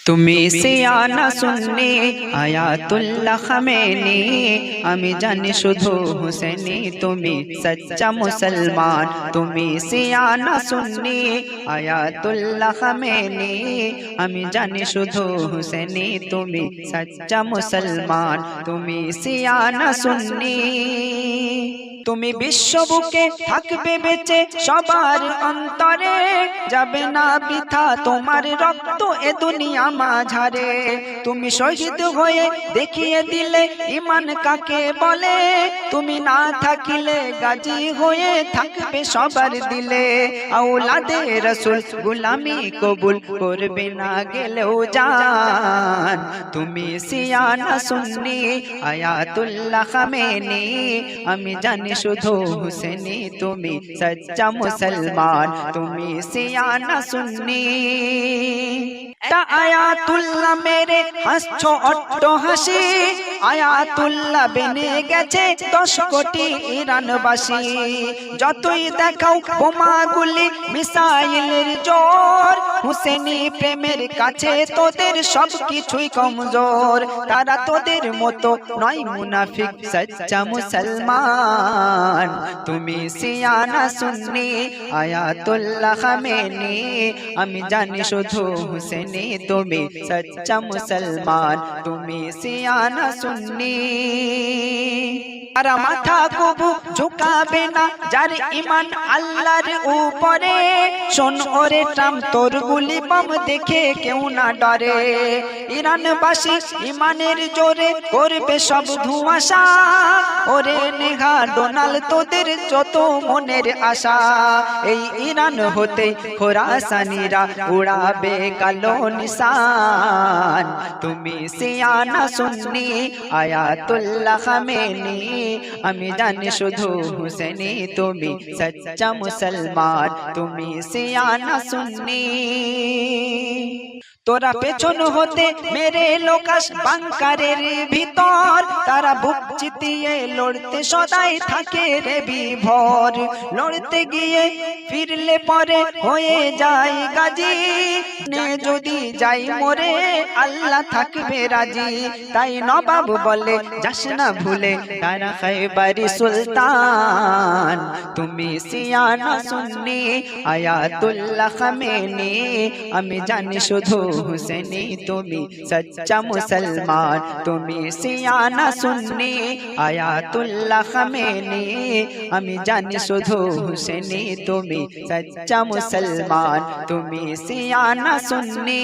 তুমি সিয়ানা সুন্নি Ayatollah Khamenei, আমি জানি শুধু হুসেনি তুমি সচ্চা মুসলমান। তুমি সিয়ানা সুন্নি আয়াতুল্লাহ খামেনি, আমি জানি শুধু হুসেনি তুমি সচ্চা মুসলমান। তুমি সিয়ানা সুন্নি, তুমি বিশ্ববুকে থাকবে বেঁচে সবার অন্তরে, যাবে না বৃথা তোমার রক্ত এ দুনিয়া মাঝারে। তুমি শহীদ হয়ে দেখিয়ে দিলে ঈমান কাকে বলে, তুমি না থাকিলে গাজী হয়ে থাকবে সবার দিলে। আওলাদে রাসূল গোলামি কবুল করবে না গেলেও জান। তুমি সিয়ানা সুন্নি আয়াতুল্লাহ খামেনি, আমি জানি শুধু হুসেনি তুমি সচ্চা মুসলমান। তুমি সিয়ানা সুন্নি তা আয়াতুল্লাহ মেরে হাসছো অট্ট হাসি, আয়াতুল্লাহ বেনে গেছে 10 কোটি ইরানবাসী। যতই দেখাও বোমাগুলি মিসাইলের জোর, হুসেনি প্রেমের কাছে তোদের সব কিছুই কমজোর। তারা তোদের মতো নয় মুনাফিক সচ্চা মুসলমান। তুমি সিয়ানা সুন্নি আয়াতুল্লাহ খামেনি, আমি জানি শুধু হুসেনি তুমি সচ্চা মুসলমান। তুমি সিয়ানা সুন্নি, আর মাথা কবু ঝুঁকাবে না যার ঈমান আল্লাহর উপরে। শোন ওরে ট্রাম তোর গুলি বম দেখে কেউ না ডরে। ইরানবাসী ঈমানের জোরে করবে সব ধোঁয়াশা, ওরে নেহা ডোনাল্ড তোদের যত মনের আশা। এই ইরান হতে খোরাসানিরা উড়াবে কালো নিশান। তুমি সিয়ানা সুন্নি আয়াতুল্লাহ খামেনি, আমি জানি শুধু হুসেনি তুমি সচ্চা মুসলমান। তুমি সিয়ানা সুন্নি, তোরা পেছন হতে মেরে লোকাস বাংকারের ভিতর, তারা বুক চিতিয়ে লড়তে সদাই থাকে রে বিভোর। লড়তে গিয়ে ফিরলে পরে হয়ে যায় গাজী, নে যদি যাই মরে আল্লাহ থাকবে রাজি। তাই নবাব বলে যাস না ভুলে তারা খাইবারি সুলতান। তুমি সিয়ানা সুন্নি আয়াতুল্লাহ খামেনি, আমি জানি শুধু হুসেনি তুমি সচ্চা মুসলমান। তুমি সিয়ানা সুন্নি আয়াতুল্লাহ খামেনি, আমি জানি শুধু হুসেনি তুমি সচ্চা মুসলমান। তুমি সিয়ানা সুন্নি।